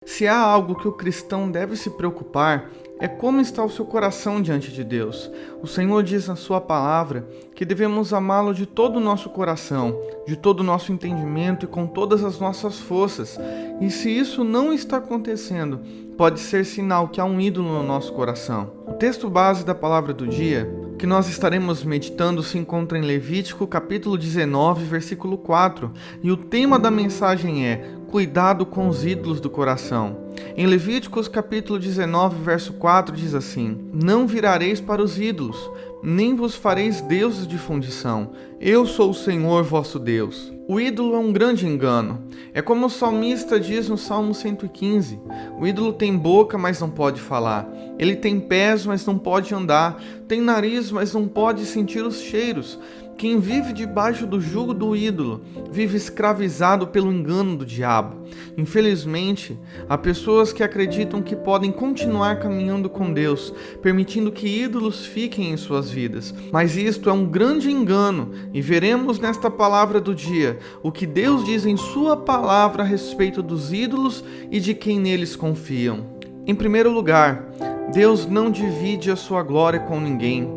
Se há algo que o cristão deve se preocupar, é como está o seu coração diante de Deus. O Senhor diz na sua palavra que devemos amá-lo de todo o nosso coração, de todo o nosso entendimento e com todas as nossas forças. E se isso não está acontecendo, pode ser sinal que há um ídolo no nosso coração. O texto base da palavra do dia que nós estaremos meditando se encontra em Levítico capítulo 19, versículo 4, e o tema da mensagem é cuidado com os ídolos do coração. Em Levíticos capítulo 19, verso 4 diz assim: Não virareis para os ídolos, nem vos fareis deuses de fundição. Eu sou o Senhor vosso Deus. O ídolo é um grande engano. É como o salmista diz no Salmo 115. O ídolo tem boca, mas não pode falar. Ele tem pés, mas não pode andar. Tem nariz, mas não pode sentir os cheiros. Quem vive debaixo do jugo do ídolo vive escravizado pelo engano do diabo. Infelizmente, há pessoas que acreditam que podem continuar caminhando com Deus, permitindo que ídolos fiquem em suas vidas. Mas isto é um grande engano, e veremos nesta palavra do dia o que Deus diz em sua palavra a respeito dos ídolos e de quem neles confiam. Em primeiro lugar, Deus não divide a sua glória com ninguém.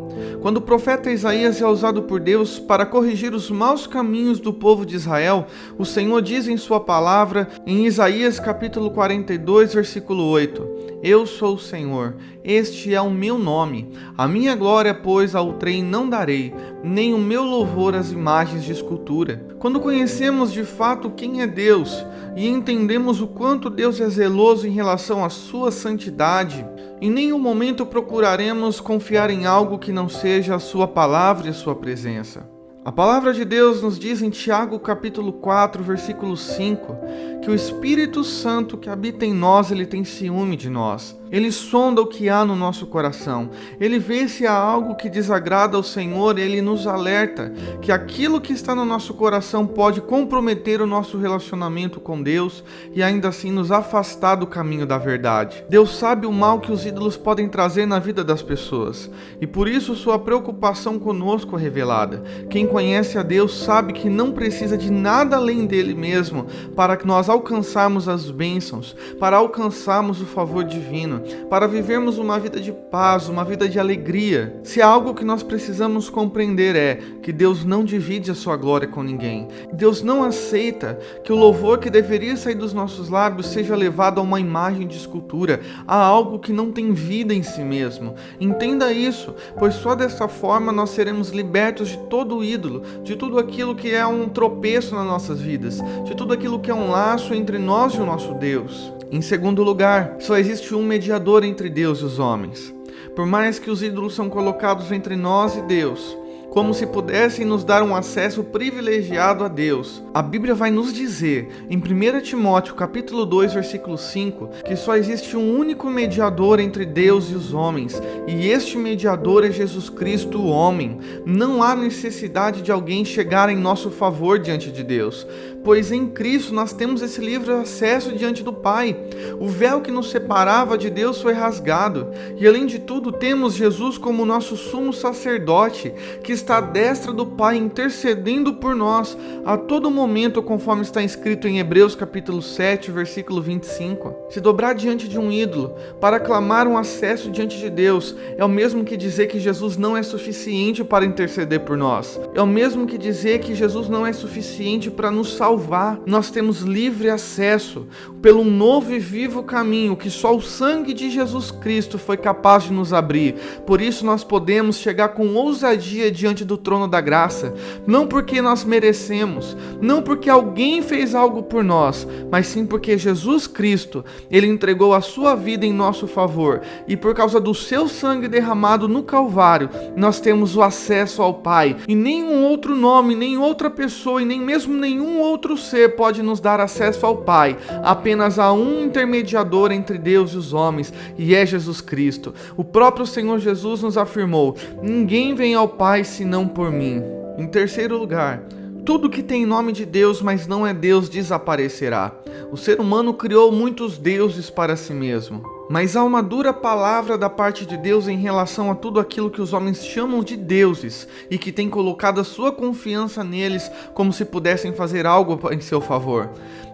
Quando o profeta Isaías é usado por Deus para corrigir os maus caminhos do povo de Israel, o Senhor diz em sua palavra, em Isaías capítulo 42, versículo 8, Eu sou o Senhor, este é o meu nome. A minha glória, pois, a outrem não darei, nem o meu louvor às imagens de escultura. Quando conhecemos de fato quem é Deus e entendemos o quanto Deus é zeloso em relação à sua santidade, em nenhum momento procuraremos confiar em algo que não seja a sua palavra e a sua presença. A palavra de Deus nos diz em Tiago capítulo 4, versículo 5, que o Espírito Santo que habita em nós, ele tem ciúme de nós. Ele sonda o que há no nosso coração. Ele vê se há algo que desagrada ao Senhor, ele nos alerta que aquilo que está no nosso coração pode comprometer o nosso relacionamento com Deus e ainda assim nos afastar do caminho da verdade. Deus sabe o mal que os ídolos podem trazer na vida das pessoas e por isso sua preocupação conosco é revelada. Quem conhece a Deus sabe que não precisa de nada além dele mesmo para que nós alcançarmos as bênçãos, para alcançarmos o favor divino, para vivermos uma vida de paz, uma vida de alegria. Se há algo que nós precisamos compreender é que Deus não divide a sua glória com ninguém. Deus não aceita que o louvor que deveria sair dos nossos lábios seja levado a uma imagem de escultura, a algo que não tem vida em si mesmo. Entenda isso, pois só dessa forma nós seremos libertos de todo o ídolo, de tudo aquilo que é um tropeço nas nossas vidas, de tudo aquilo que é um laço entre nós e o nosso Deus. Em segundo lugar, só existe um mediador entre Deus e os homens. Por mais que os ídolos são colocados entre nós e Deus, como se pudessem nos dar um acesso privilegiado a Deus, a Bíblia vai nos dizer, em 1 Timóteo capítulo 2, versículo 5, que só existe um único mediador entre Deus e os homens, e este mediador é Jesus Cristo, o homem. Não há necessidade de alguém chegar em nosso favor diante de Deus, pois em Cristo nós temos esse livre acesso diante do Pai. O véu que nos separava de Deus foi rasgado, e além de tudo temos Jesus como nosso sumo sacerdote, que está à destra do Pai intercedendo por nós a todo momento, conforme está escrito em Hebreus capítulo 7, versículo 25. Se dobrar diante de um ídolo para clamar um acesso diante de Deus é o mesmo que dizer que Jesus não é suficiente para interceder por nós. É o mesmo que dizer que Jesus não é suficiente para nos salvar. Nós temos livre acesso pelo um novo e vivo caminho que só o sangue de Jesus Cristo foi capaz de nos abrir. Por isso nós podemos chegar com ousadia diante do trono da graça, não porque nós merecemos, não porque alguém fez algo por nós, mas sim porque Jesus Cristo, ele entregou a sua vida em nosso favor, e por causa do seu sangue derramado no Calvário, nós temos o acesso ao Pai, e nenhum outro nome, nem outra pessoa, e nem mesmo nenhum outro ser pode nos dar acesso ao Pai. Apenas há um intermediador entre Deus e os homens, e é Jesus Cristo. O próprio Senhor Jesus nos afirmou: ninguém vem ao Pai senão por mim. Em terceiro lugar, tudo que tem nome de Deus, mas não é Deus, desaparecerá. O ser humano criou muitos deuses para si mesmo. Mas há uma dura palavra da parte de Deus em relação a tudo aquilo que os homens chamam de deuses e que têm colocado a sua confiança neles como se pudessem fazer algo em seu favor.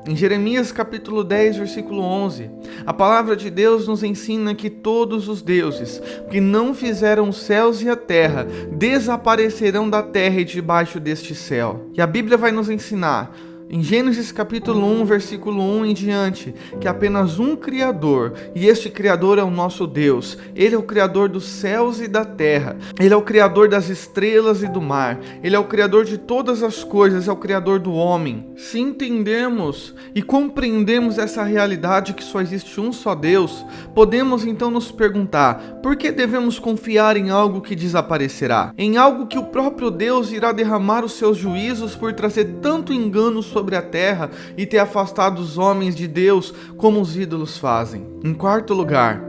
Em Jeremias capítulo 10, versículo 11, a palavra de Deus nos ensina que todos os deuses que não fizeram os céus e a terra desaparecerão da terra e debaixo deste céu. E a Bíblia vai nos ensinar, em Gênesis capítulo 1, versículo 1 em diante, que há apenas um Criador, e este Criador é o nosso Deus. Ele é o Criador dos céus e da terra. Ele é o Criador das estrelas e do mar. Ele é o Criador de todas as coisas, é o Criador do homem. Se entendemos e compreendemos essa realidade que só existe um só Deus, podemos então nos perguntar, por que devemos confiar em algo que desaparecerá? Em algo que o próprio Deus irá derramar os seus juízos por trazer tanto engano sobre a terra e ter afastado os homens de Deus como os ídolos fazem. Em quarto lugar,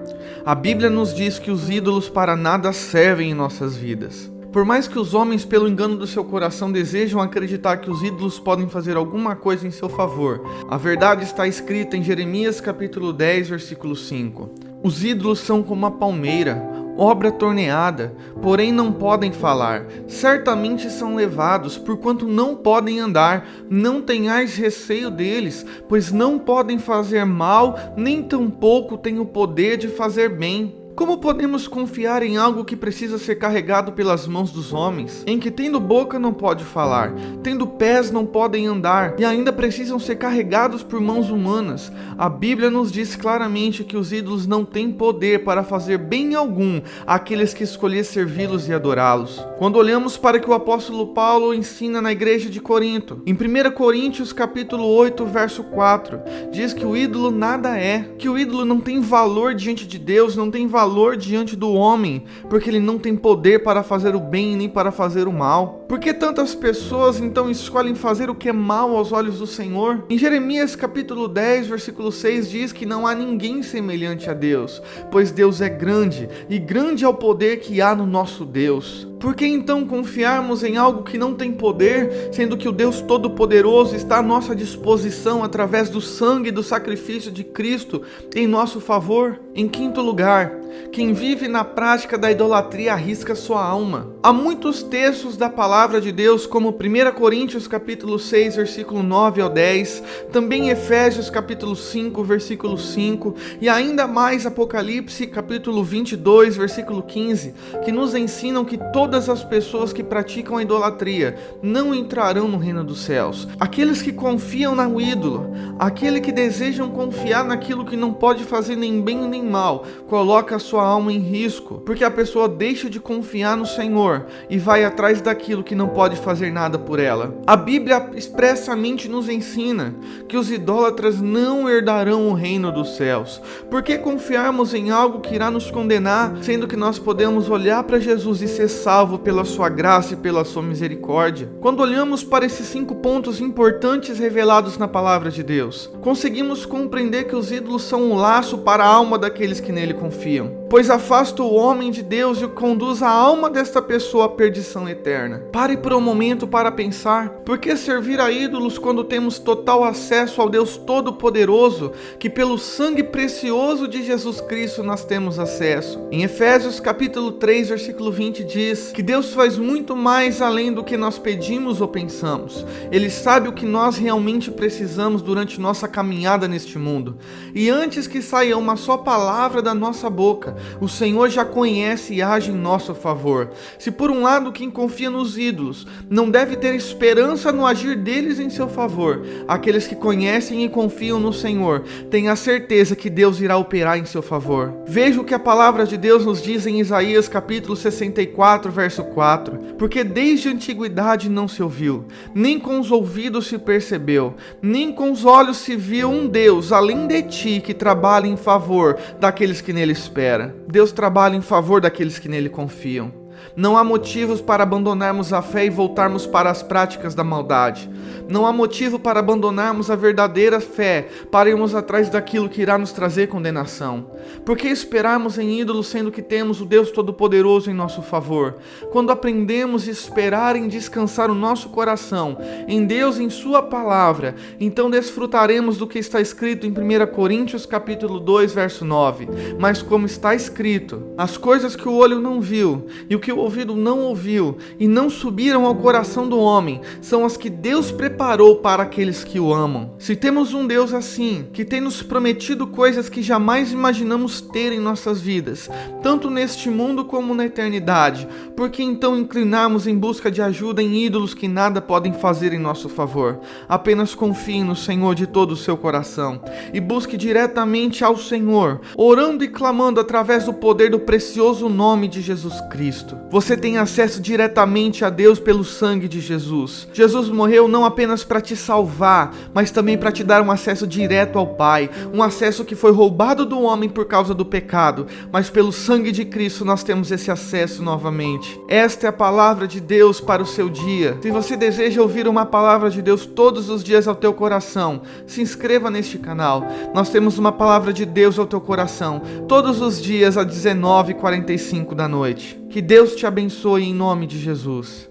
a Bíblia nos diz que os ídolos para nada servem em nossas vidas. Por mais que os homens, pelo engano do seu coração, desejam acreditar que os ídolos podem fazer alguma coisa em seu favor, a verdade está escrita em Jeremias capítulo 10, versículo 5. Os ídolos são como a palmeira, obra torneada, porém não podem falar. Certamente são levados, porquanto não podem andar. Não tenhais receio deles, pois não podem fazer mal, nem tampouco têm o poder de fazer bem. Como podemos confiar em algo que precisa ser carregado pelas mãos dos homens, em que tendo boca não pode falar, tendo pés não podem andar e ainda precisam ser carregados por mãos humanas? A Bíblia nos diz claramente que os ídolos não têm poder para fazer bem algum àqueles que escolher servi-los e adorá-los. Quando olhamos para o que o apóstolo Paulo ensina na igreja de Corinto, em 1 Coríntios capítulo 8, verso 4, diz que o ídolo nada é, que o ídolo não tem valor diante de Deus, não tem valor diante do homem, porque ele não tem poder para fazer o bem nem para fazer o mal. Por que tantas pessoas então escolhem fazer o que é mal aos olhos do Senhor? Em Jeremias capítulo 10, versículo 6 diz que não há ninguém semelhante a Deus, pois Deus é grande, e grande é o poder que há no nosso Deus. Por que então confiarmos em algo que não tem poder, sendo que o Deus Todo-Poderoso está à nossa disposição através do sangue e do sacrifício de Cristo em nosso favor? Em quinto lugar, quem vive na prática da idolatria arrisca sua alma. Há muitos textos da palavra de Deus, como 1 Coríntios capítulo 6, versículo 9 ao 10, também Efésios capítulo 5, versículo 5, e ainda mais Apocalipse capítulo 22, versículo 15, que nos ensinam que todas as pessoas que praticam a idolatria não entrarão no reino dos céus. Aqueles que confiam no ídolo, aquele que desejam confiar naquilo que não pode fazer nem bem nem mal, coloca a sua alma em risco, porque a pessoa deixa de confiar no Senhor e vai atrás daquilo que não pode fazer nada por ela. A Bíblia expressamente nos ensina que os idólatras não herdarão o reino dos céus. Por que confiarmos em algo que irá nos condenar, sendo que nós podemos olhar para Jesus e ser salvo pela sua graça e pela sua misericórdia? Quando olhamos para esses 5 pontos importantes revelados na palavra de Deus, conseguimos compreender que os ídolos são um laço para a alma daqueles que nele confiam, pois afasta o homem de Deus e conduz a alma desta pessoa à perdição eterna. Pare por um momento para pensar, por que servir a ídolos quando temos total acesso ao Deus Todo-Poderoso, que pelo sangue precioso de Jesus Cristo nós temos acesso? Em Efésios capítulo 3, versículo 20 diz que Deus faz muito mais além do que nós pedimos ou pensamos. Ele sabe o que nós realmente precisamos durante nossa caminhada neste mundo. E antes que saia uma só palavra da nossa boca, o Senhor já conhece e age em nosso favor. Se por um lado quem confia nos ídolos não deve ter esperança no agir deles em seu favor, aqueles que conhecem e confiam no Senhor têm a certeza que Deus irá operar em seu favor. Veja o que a palavra de Deus nos diz em Isaías capítulo 64, verso 4. Porque desde a antiguidade não se ouviu, nem com os ouvidos se percebeu, nem com os olhos se viu um Deus além de ti que trabalha em favor daqueles que nele esperam. Deus trabalha em favor daqueles que nele confiam. Não há motivos para abandonarmos a fé e voltarmos para as práticas da maldade. Não há motivo para abandonarmos a verdadeira fé, para irmos atrás daquilo que irá nos trazer condenação. Por que esperarmos em ídolos, sendo que temos o Deus Todo-Poderoso em nosso favor? Quando aprendemos a esperar em descansar o nosso coração em Deus e em Sua Palavra, então desfrutaremos do que está escrito em 1 Coríntios capítulo 2, verso 9. Mas como está escrito, as coisas que o olho não viu e o que o ouvido não ouviu e não subiram ao coração do homem, são as que Deus preparou para aqueles que o amam. Se temos um Deus assim, que tem nos prometido coisas que jamais imaginamos ter em nossas vidas, tanto neste mundo como na eternidade, por que então inclinarmos em busca de ajuda em ídolos que nada podem fazer em nosso favor? Apenas confie no Senhor de todo o seu coração e busque diretamente ao Senhor, orando e clamando através do poder do precioso nome de Jesus Cristo. Você tem acesso diretamente a Deus pelo sangue de Jesus. Jesus morreu não apenas para te salvar, mas também para te dar um acesso direto ao Pai, um acesso que foi roubado do homem por causa do pecado, mas pelo sangue de Cristo nós temos esse acesso novamente. Esta é a palavra de Deus para o seu dia. Se você deseja ouvir uma palavra de Deus todos os dias ao teu coração, se inscreva neste canal. Nós temos uma palavra de Deus ao teu coração todos os dias às 19h45 da noite. Que Deus te abençoe em nome de Jesus.